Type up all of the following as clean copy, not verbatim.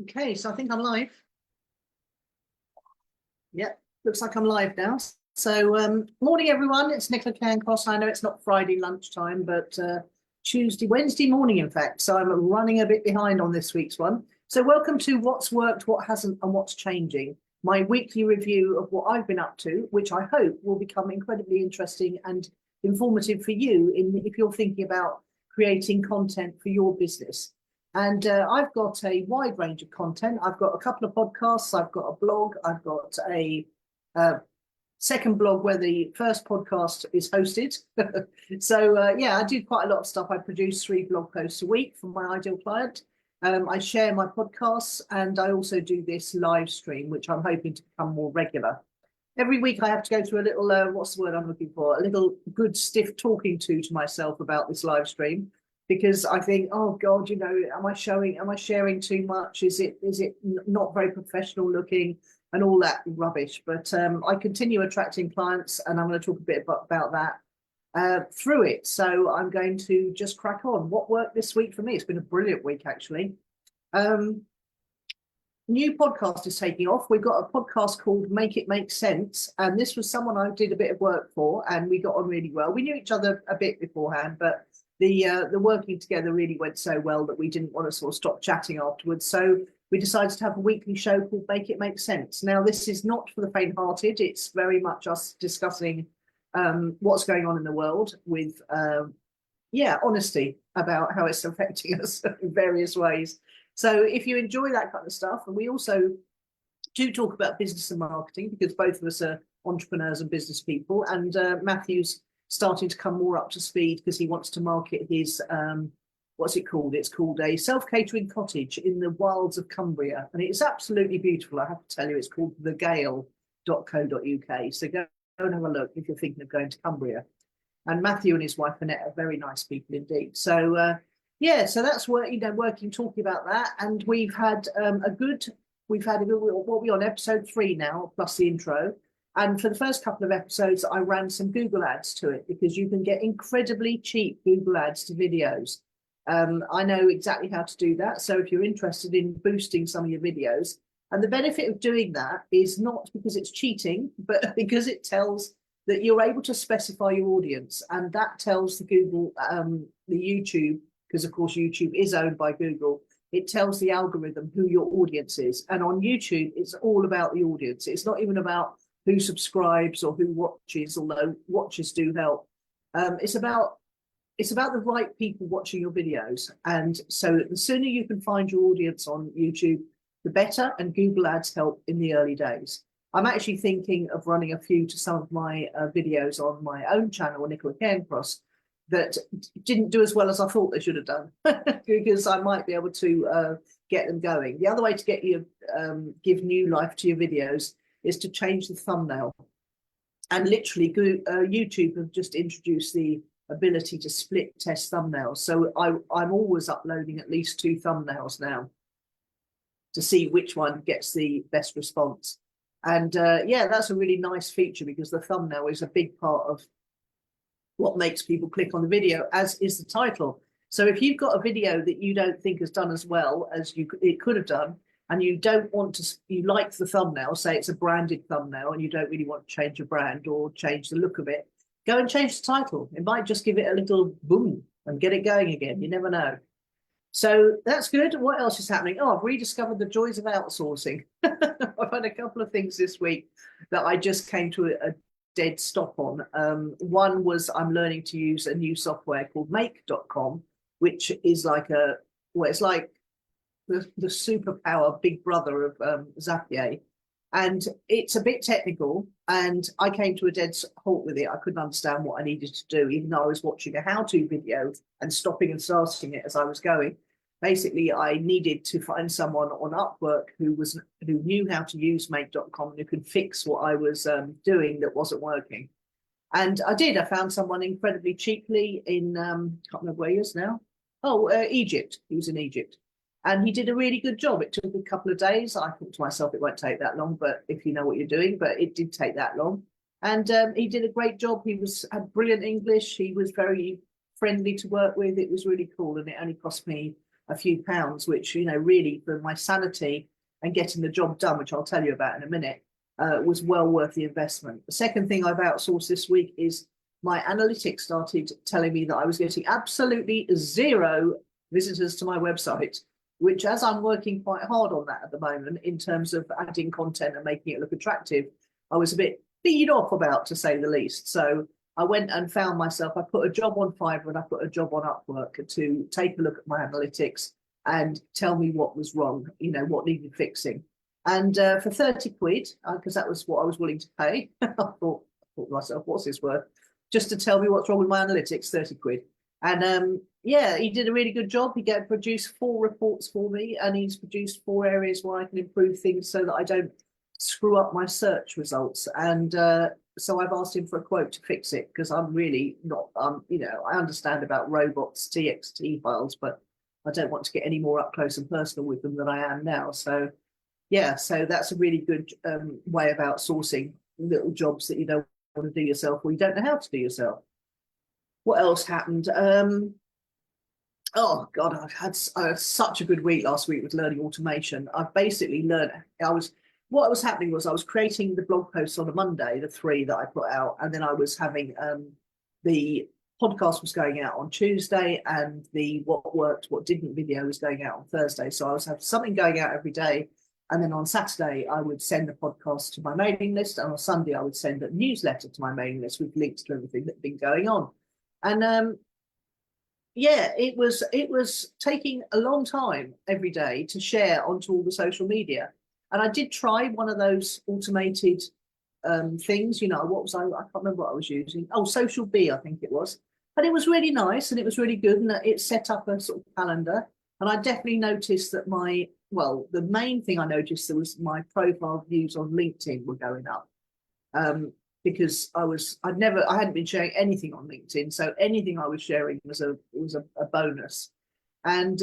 Okay, so I think I'm live. Yep, looks like I'm live now. So, morning everyone, it's Nicola Cairncross. I know it's not Friday lunchtime, but Wednesday morning, in fact. So I'm running a bit behind on this week's one. So welcome to What's Worked, What Hasn't, and What's Changing, my weekly review of what I've been up to, which I hope will become incredibly interesting and informative for you if you're thinking about creating content for your business. And I've got a wide range of content. I've got a couple of podcasts. I've got a blog. I've got a second blog where the first podcast is hosted. So, yeah, I do quite a lot of stuff. I produce 3 blog posts a week for my ideal client. I share my podcasts, and I also do this live stream, which I'm hoping to become more regular. Every week I have to go through a little, what's the word I'm looking for? A little good stiff talking to myself about this live stream. Because I think, oh God, am I sharing too much? Is it not very professional looking and all that rubbish? But I continue attracting clients, and I'm going to talk a bit about that through it. So I'm going to just crack on. What worked this week for me? It's been a brilliant week, actually. New podcast is taking off. We've got a podcast called Make It Make Sense, and this was someone I did a bit of work for, and we got on really well. We knew each other a bit beforehand, but the working together really went so well that we didn't want to sort of stop chatting afterwards. So we decided to have a weekly show called Make It Make Sense. Now, this is not for the faint-hearted. It's very much us discussing what's going on in the world with, honesty about how it's affecting us in various ways. So if you enjoy that kind of stuff, and we also do talk about business and marketing, because both of us are entrepreneurs and business people, and Matthew's starting to come more up to speed because he wants to market his what's it called? It's called a self-catering cottage in the wilds of Cumbria, and it's absolutely beautiful. I have to tell you, it's called thegale.co.uk. So go and have a look if you're thinking of going to Cumbria. And Matthew and his wife Annette are very nice people indeed. So yeah, so that's working talking about that, and we've had a good what we're on episode 3 now plus the intro. And for the first couple of episodes, I ran some Google ads to it, because you can get incredibly cheap Google ads to videos. I know exactly how to do that. So if you're interested in boosting some of your videos, and the benefit of doing that is not because it's cheating, but because it tells that you're able to specify your audience. And that tells the Google, the YouTube, because of course YouTube is owned by Google, it tells the algorithm who your audience is. And on YouTube, it's all about the audience. It's not even about who subscribes or who watches, although watches do help. It's about the right people watching your videos. And so the sooner you can find your audience on YouTube, the better, and Google ads help in the early days. I'm actually thinking of running a few to some of my videos on my own channel, Nicola Cairncross, that didn't do as well as I thought they should have done, because I might be able to get them going. The other way to get you give new life to your videos is to change the thumbnail. And literally YouTube have just introduced the ability to split test thumbnails. So I'm always uploading at least 2 thumbnails now to see which one gets the best response. And yeah, that's a really nice feature, because the thumbnail is a big part of what makes people click on the video, as is the title. So if you've got a video that you don't think has done as well as it could have done, and you don't want to, you like the thumbnail, say it's a branded thumbnail, and you don't really want to change your brand or change the look of it, go and change the title. It might just give it a little boom and get it going again. You never know. So that's good. What else is happening? Oh, I've rediscovered the joys of outsourcing. I've had a couple of things this week that I just came to a dead stop on. One was I'm learning to use a new software called make.com, which is like it's like the superpower big brother of Zapier. And it's a bit technical, and I came to a dead halt with it. I couldn't understand what I needed to do, even though I was watching a how-to video and stopping and starting it as I was going. Basically, I needed to find someone on Upwork who knew how to use make.com and who could fix what I was doing that wasn't working. And I did. I found someone incredibly cheaply in, can't remember where he is now. Oh, Egypt. He was in Egypt. And he did a really good job. It took a couple of days. I thought to myself, it won't take that long, but if you know what you're doing, but it did take that long. And he did a great job. He had brilliant English. He was very friendly to work with. It was really cool. And it only cost me a few pounds, which, you know, really for my sanity and getting the job done, which I'll tell you about in a minute, was well worth the investment. The second thing I've outsourced this week is my analytics started telling me that I was getting absolutely zero visitors to my website, which, as I'm working quite hard on that at the moment in terms of adding content and making it look attractive, I was a bit peed off about, to say the least. So I went and found myself, I put a job on Fiverr and I put a job on Upwork to take a look at my analytics and tell me what was wrong, you know, what needed fixing. And for 30 quid, because that was what I was willing to pay, I thought to myself, what's this worth? Just to tell me what's wrong with my analytics, 30 quid. And yeah, he did a really good job. He produced 4 reports for me, and he's produced 4 areas where I can improve things so that I don't screw up my search results. And so I've asked him for a quote to fix it, because I'm really not, you know, I understand about robots, TXT files, but I don't want to get any more up close and personal with them than I am now. So yeah, so that's a really good way of outsourcing little jobs that you don't want to do yourself, or you don't know how to do yourself. What else happened? Oh God, I had such a good week last week with learning automation. I've basically learned, what was happening was I was creating the blog posts on a Monday, the 3 that I put out, and then I was having the podcast was going out on Tuesday, and the what worked, what didn't video was going out on Thursday. So I was having something going out every day. And then on Saturday, I would send the podcast to my mailing list. And on Sunday, I would send a newsletter to my mailing list with links to everything that had been going on. And yeah, it was taking a long time every day to share onto all the social media. And I did try one of those automated things, you know, what was I can't remember what I was using. Oh, Social Bee, I think it was. But it was really nice and it was really good. And it set up a sort of calendar. And I definitely noticed that the main thing I noticed was my profile views on LinkedIn were going up, because I hadn't been sharing anything on LinkedIn, so anything I was sharing was a bonus, and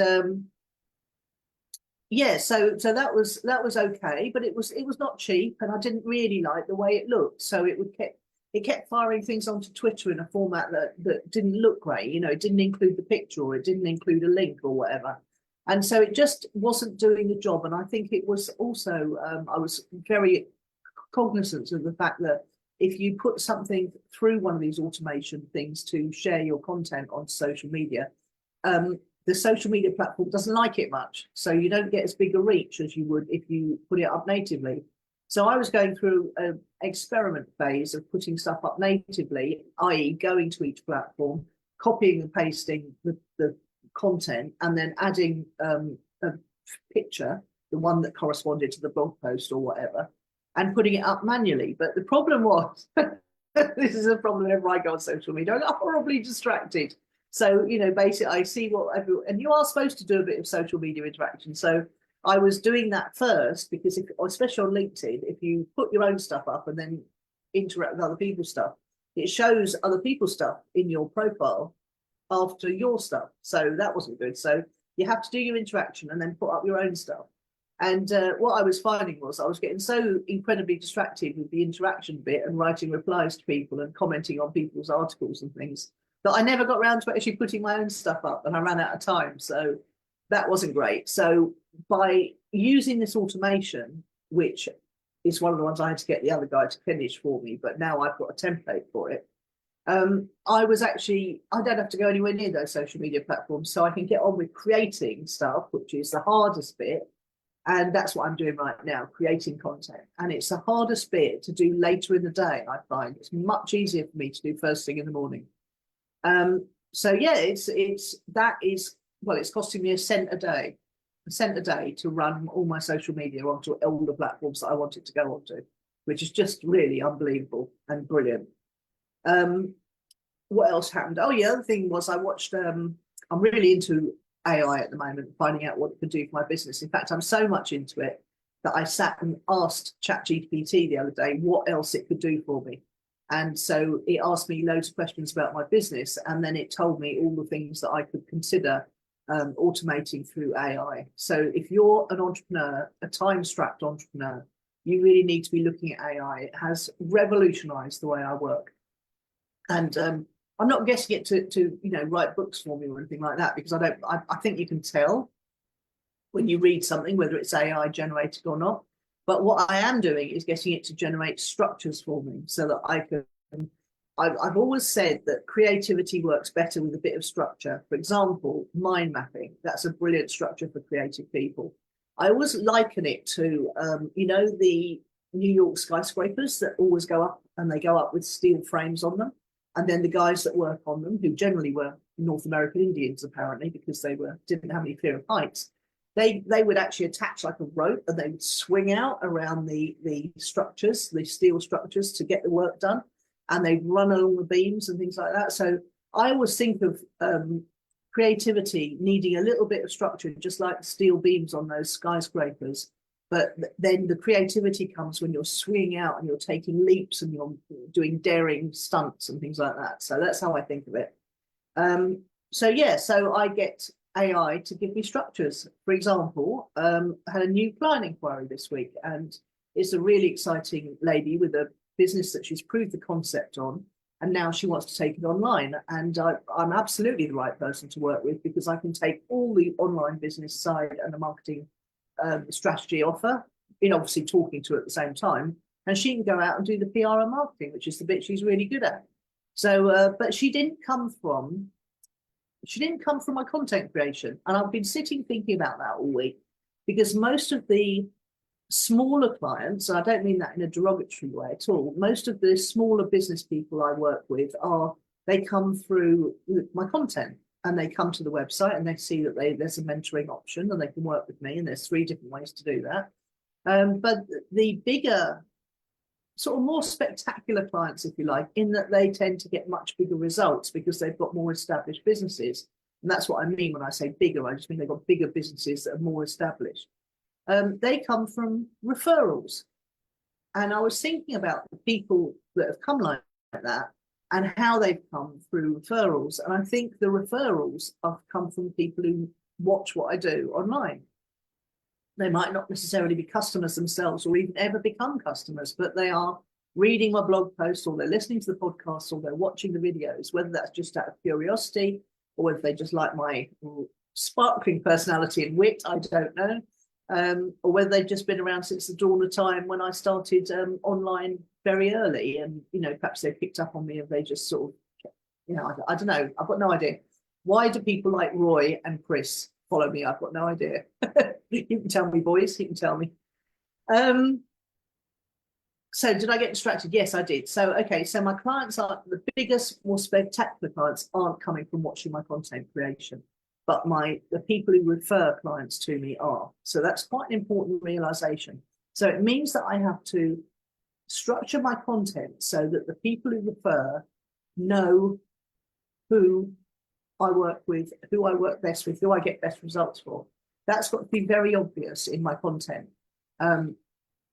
yeah, so that was okay, but it was not cheap, and I didn't really like the way it looked, so it kept firing things onto Twitter in a format that didn't look great, you know, it didn't include the picture, or it didn't include a link or whatever. And so it just wasn't doing the job. And I think it was also, I was very cognizant of the fact that if you put something through one of these automation things to share your content on social media, the social media platform doesn't like it much. So you don't get as big a reach as you would if you put it up natively. So I was going through an experiment phase of putting stuff up natively, i.e. going to each platform, copying and pasting the content, and then adding a picture, the one that corresponded to the blog post or whatever, and putting it up manually. But the problem was, this is a problem whenever I go on social media, I get horribly distracted. So, you know, basically I see what everyone, and you are supposed to do a bit of social media interaction. So I was doing that first, because especially on LinkedIn, if you put your own stuff up and then interact with other people's stuff, it shows other people's stuff in your profile after your stuff. So that wasn't good. So you have to do your interaction and then put up your own stuff. And what I was finding was I was getting so incredibly distracted with the interaction bit and writing replies to people and commenting on people's articles and things that I never got around to actually putting my own stuff up, and I ran out of time. So that wasn't great. So by using this automation, which is one of the ones I had to get the other guy to finish for me, but now I've got a template for it, I don't have to go anywhere near those social media platforms, so I can get on with creating stuff, which is the hardest bit. And that's what I'm doing right now, creating content. And it's the hardest bit to do later in the day. I find it's much easier for me to do first thing in the morning. So yeah, it's costing me a cent a day to run all my social media onto all the platforms that I want it to go onto, which is just really unbelievable and brilliant. What else happened? Oh yeah, the other thing was I watched, I'm really into AI at the moment, finding out what it could do for my business. In fact, I'm so much into it that I sat and asked ChatGPT the other day what else it could do for me. And so it asked me loads of questions about my business, and then it told me all the things that I could consider automating through AI. So if you're an entrepreneur, a time-strapped entrepreneur, you really need to be looking at AI. It has revolutionized the way I work. And I'm not guessing it to write books for me or anything like that, because I think you can tell when you read something whether it's AI generated or not. But what I am doing is getting it to generate structures for me so that I can. I've always said that creativity works better with a bit of structure. For example, mind mapping. That's a brilliant structure for creative people. I always liken it to, the New York skyscrapers that always go up, and they go up with steel frames on them. And then the guys that work on them, who generally were North American Indians, apparently, because they didn't have any fear of heights, they would actually attach like a rope, and they would swing out around the structures, the steel structures, to get the work done. And they'd run along the beams and things like that. So I always think of creativity needing a little bit of structure, just like steel beams on those skyscrapers. But then the creativity comes when you're swinging out and you're taking leaps and you're doing daring stunts and things like that. So that's how I think of it. So I get AI to give me structures. For example, I had a new client inquiry this week, and it's a really exciting lady with a business that she's proved the concept on, and now she wants to take it online. And I'm absolutely the right person to work with, because I can take all the online business side and the marketing strategy offer, obviously talking to her at the same time, and she can go out and do the PR and marketing, which is the bit she's really good at. So, but she didn't come from my content creation, and I've been sitting thinking about that all week, because most of the smaller clients, and I don't mean that in a derogatory way at all, most of the smaller business people I work with they come through my content, and they come to the website and they see that there's a mentoring option and they can work with me, and there's 3 different ways to do that. But the bigger, sort of more spectacular clients, if you like, in that they tend to get much bigger results because they've got more established businesses. And that's what I mean when I say bigger. I just mean they've got bigger businesses that are more established. They come from referrals. And I was thinking about the people that have come like that and how they've come through referrals. And I think the referrals have come from people who watch what I do online. They might not necessarily be customers themselves or even ever become customers, but they are reading my blog posts, or they're listening to the podcast, or they're watching the videos, whether that's just out of curiosity or whether they just like my sparkling personality and wit, I don't know. Or whether they've just been around since the dawn of time when I started online very early, and perhaps they picked up on me, and they just sort of, I don't know. I've got no idea. Why do people like Roy and Chris follow me? I've got no idea. You can tell me, boys. You can tell me. So did I get distracted? Yes, I did. So okay. So my clients are the biggest, more spectacular clients aren't coming from watching my content creation, but the people who refer clients to me are. So that's quite an important realization. So it means that I have to structure my content so that the people who refer know who I work with, who I work best with, who I get best results for. That's got to be very obvious in my content.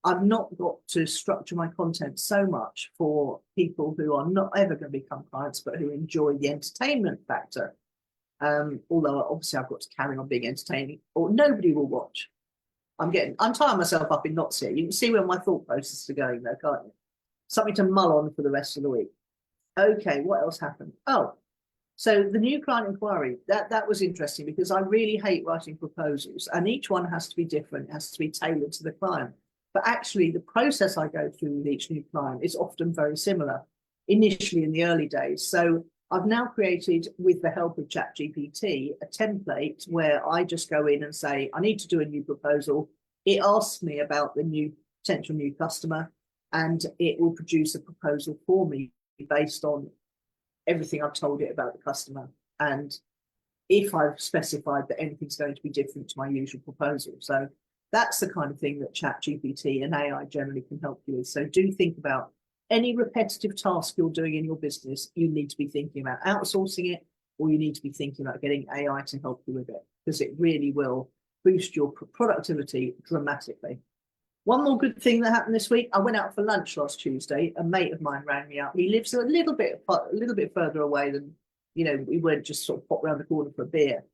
I've not got to structure my content so much for people who are not ever going to become clients, but who enjoy the entertainment factor. Although obviously I've got to carry on being entertaining, or nobody will watch. I'm tying myself up in knots here. You can see where my thought processes are going though, can't you? Something to mull on for the rest of the week. Okay, what else happened? Oh, so the new client inquiry, that was interesting, because I really hate writing proposals, and each one has to be different. It has to be tailored to the client. But actually the process I go through with each new client is often very similar, initially in the early days. So I've now created, with the help of ChatGPT, a template where I just go in and say, I need to do a new proposal. It asks me about the potential new customer, and it will produce a proposal for me based on everything I've told it about the customer. And if I've specified that anything's going to be different to my usual proposal. So that's the kind of thing that ChatGPT and AI generally can help you with. So do think about any repetitive task you're doing in your business. You need to be thinking about outsourcing it, or you need to be thinking about getting AI to help you with it, because it really will boost your productivity dramatically. One more good thing that happened this week: I went out for lunch last Tuesday. A mate of mine rang me up. He lives a little bit further away than, we weren't just sort of pop around the corner for a beer.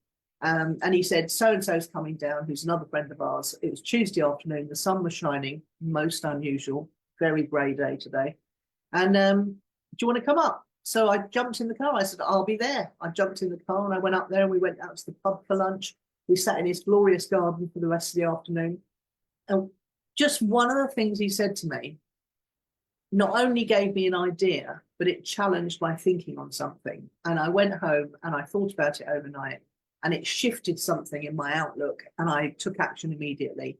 And he said, so-and-so's coming down, who's another friend of ours. It was Tuesday afternoon. The sun was shining, most unusual, very grey day today. And do you want to come up? So I jumped in the car. I said, I'll be there. I jumped in the car and I went up there and we went out to the pub for lunch. We sat in his glorious garden for the rest of the afternoon. And just one of the things he said to me not only gave me an idea, but it challenged my thinking on something. And I went home and I thought about it overnight, and it shifted something in my outlook, and I took action immediately.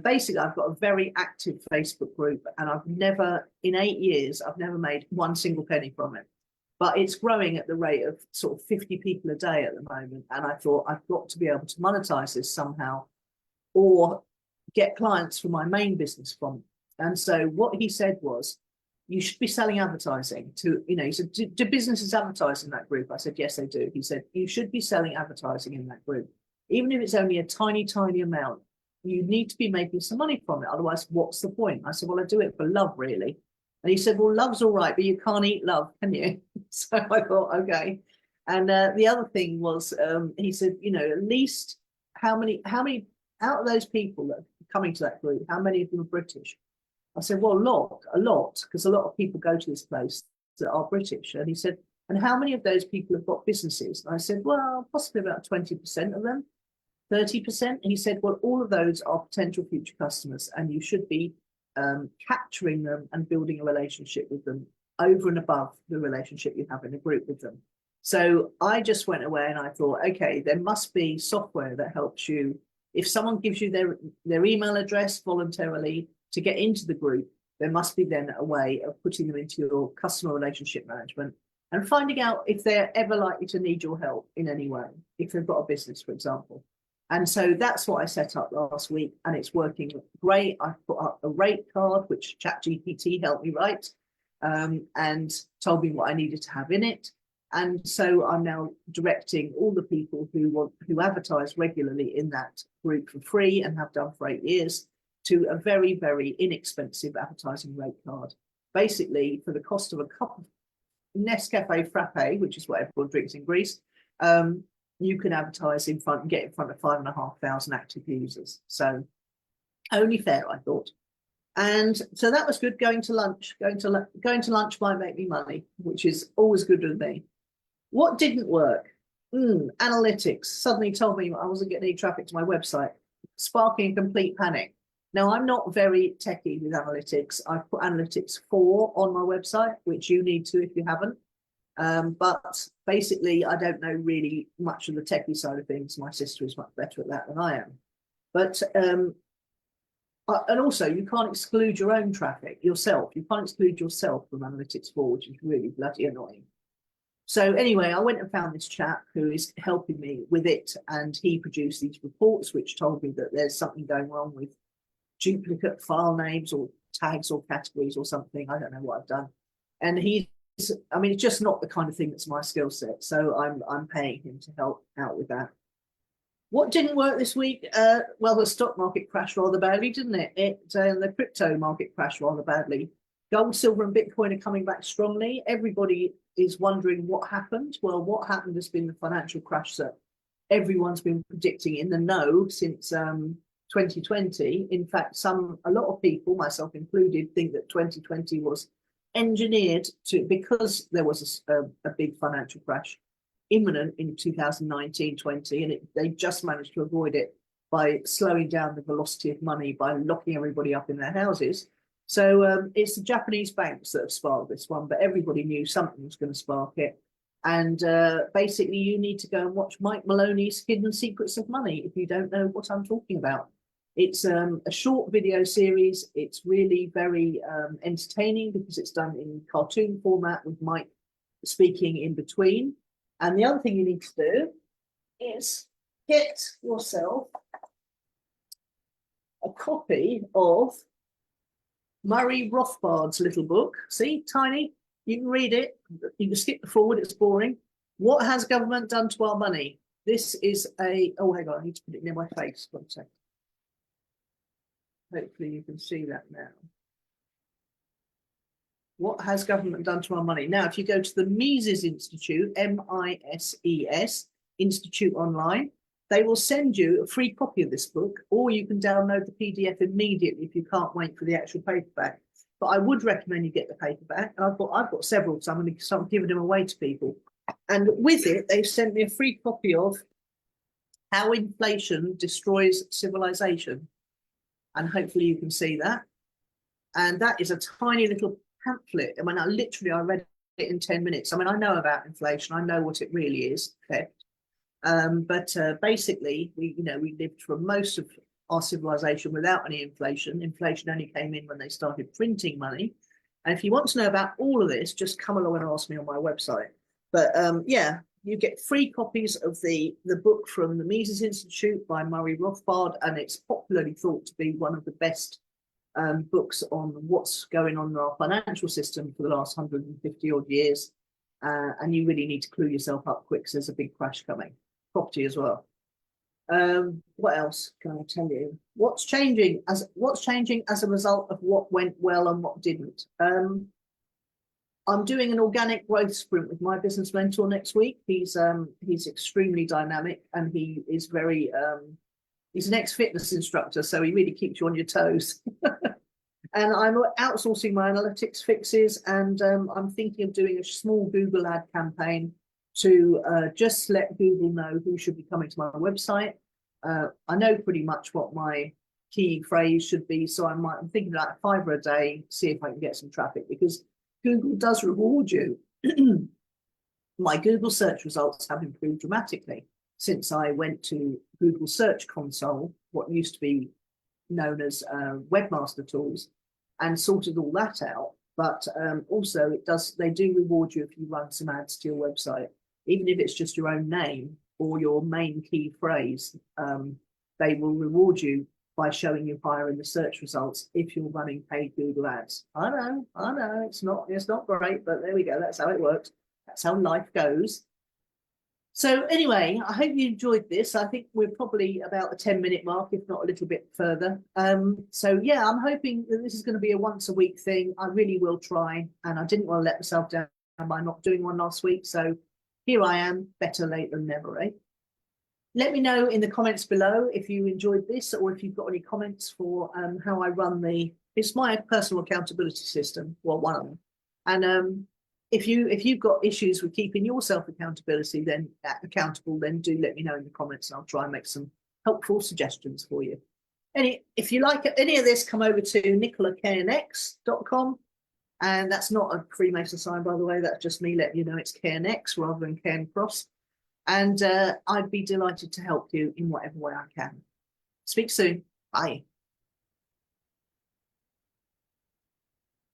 Basically, I've got a very active Facebook group, and I've never, in 8 years, I've never made one single penny from it. But it's growing at the rate of sort of 50 people a day at the moment. And I thought I've got to be able to monetize this somehow, or get clients for my main business from it. And so what he said was, you should be selling advertising to, he said, do businesses advertise in that group? I said, yes, they do. He said, you should be selling advertising in that group. Even if it's only a tiny, tiny amount, you need to be making some money from it. Otherwise, what's the point? I said, well, I do it for love, really. And he said, well, love's all right, but you can't eat love, can you? So I thought, okay. And the other thing was, he said, at least how many out of those people that are coming to that group, how many of them are British? I said, well, a lot, because a lot of people go to this place that are British. And he said, and how many of those people have got businesses? And I said, well, possibly about 20% of them, 30%. And he said, well, all of those are potential future customers, and you should be capturing them and building a relationship with them over and above the relationship you have in a group with them. So I just went away and I thought, okay, there must be software that helps you. If someone gives you their email address voluntarily to get into the group, there must be then a way of putting them into your customer relationship management and finding out if they're ever likely to need your help in any way, if they've got a business, for example. And so that's what I set up last week, and it's working great. I put up a rate card, which ChatGPT helped me write, and told me what I needed to have in it. And so I'm now directing all the people who advertise regularly in that group for free and have done for 8 years to a very, very inexpensive advertising rate card. Basically, for the cost of a cup of Nescafe Frappe, which is what everyone drinks in Greece, you can advertise in front and get in front of 5,500 active users. So only fair, I thought. And so that was good. Going to lunch might make me money, which is always good with me. What didn't work? Analytics suddenly told me I wasn't getting any traffic to my website, sparking a complete panic. Now, I'm not very techie with analytics. I've put analytics 4 on my website, which you need to if you haven't. But basically, I don't know really much of the techie side of things. My sister is much better at that than I am. But and also, you can't exclude your own traffic yourself. You can't exclude yourself from analytics 4, which is really bloody annoying. So anyway, I went and found this chap who is helping me with it, and he produced these reports which told me that there's something going wrong with duplicate file names or tags or categories or something. I don't know what I've done. And it's just not the kind of thing that's my skill set. So I'm paying him to help out with that. What didn't work this week? Well, the stock market crashed rather badly, didn't it? The crypto market crashed rather badly. Gold, silver, and Bitcoin are coming back strongly. Everybody is wondering what happened. Well, what happened has been the financial crash that everyone's been predicting in the know since 2020. In fact, a lot of people, myself included, think that 2020 was engineered because there was a big financial crash imminent in 2019-20, and they just managed to avoid it by slowing down the velocity of money by locking everybody up in their houses. So it's the Japanese banks that have sparked this one, but everybody knew something was going to spark it. And basically, you need to go and watch Mike Maloney's Hidden Secrets of Money if you don't know what I'm talking about. It's a short video series. It's really very entertaining because it's done in cartoon format with Mike speaking in between. And the other thing you need to do is get yourself a copy of Murray Rothbard's little book. See, tiny. You can read it. You can skip the forward. It's boring. What has government done to our money? This is oh, hang on. I need to put it near my face. 1 second. Hopefully you can see that now. What has government done to our money? Now, if you go to the Mises Institute, MISES, Institute online, they will send you a free copy of this book, or you can download the PDF immediately if you can't wait for the actual paperback. but I would recommend you get the paperback. And I've got several, so I'm going to start giving them away to people. And with it, they've sent me a free copy of How Inflation Destroys Civilization. And hopefully you can see that. And that is a tiny little pamphlet. I mean, I read it in 10 minutes. I mean, I know about inflation. I know what it really is. Okay. But basically, we lived for most of our civilization without any inflation. Inflation only came in when they started printing money. And if you want to know about all of this, just come along and ask me on my website. But yeah, you get free copies of the book from the Mises Institute by Murray Rothbard, and it's popularly thought to be one of the best books on what's going on in our financial system for the last 150 odd years. And you really need to clue yourself up quick because there's a big crash coming. Property as well. What else can I tell you? What's changing as a result of what went well and what didn't? I'm doing an organic growth sprint with my business mentor next week. He's extremely dynamic, and he is very he's an ex-fitness instructor, so he really keeps you on your toes. And I'm outsourcing my analytics fixes, and I'm thinking of doing a small Google ad campaign to just let Google know who should be coming to my website. I know pretty much what my key phrase should be, so I'm thinking about $5 a day, see if I can get some traffic, because Google does reward you. My Google search results have improved dramatically since I went to Google Search Console, what used to be known as Webmaster Tools, and sorted all that out. But also they do reward you if you run some ads to your website, even if it's just your own name or your main key phrase. They will reward you by showing you higher in the search results if you're running paid Google ads. I know, it's not great, but there we go. That's how it works. That's how life goes. So anyway, I hope you enjoyed this. I think we're probably about the 10-minute mark, if not a little bit further. So yeah, I'm hoping that this is going to be a once a week thing. I really will try, and I didn't want to let myself down by not doing one last week. So here I am, better late than never, eh? Let me know in the comments below if you enjoyed this, or if you've got any comments for how I run it's my personal accountability system, well, one of them. And if you've got issues with keeping yourself accountable, then do let me know in the comments, and I'll try and make some helpful suggestions for you. If you like any of this, come over to NicolaCairnx.com. And that's not a Freemason sign, by the way. That's just me letting you know it's Cairnx rather than Cairncross. And I'd be delighted to help you in whatever way I can. Speak soon. Bye.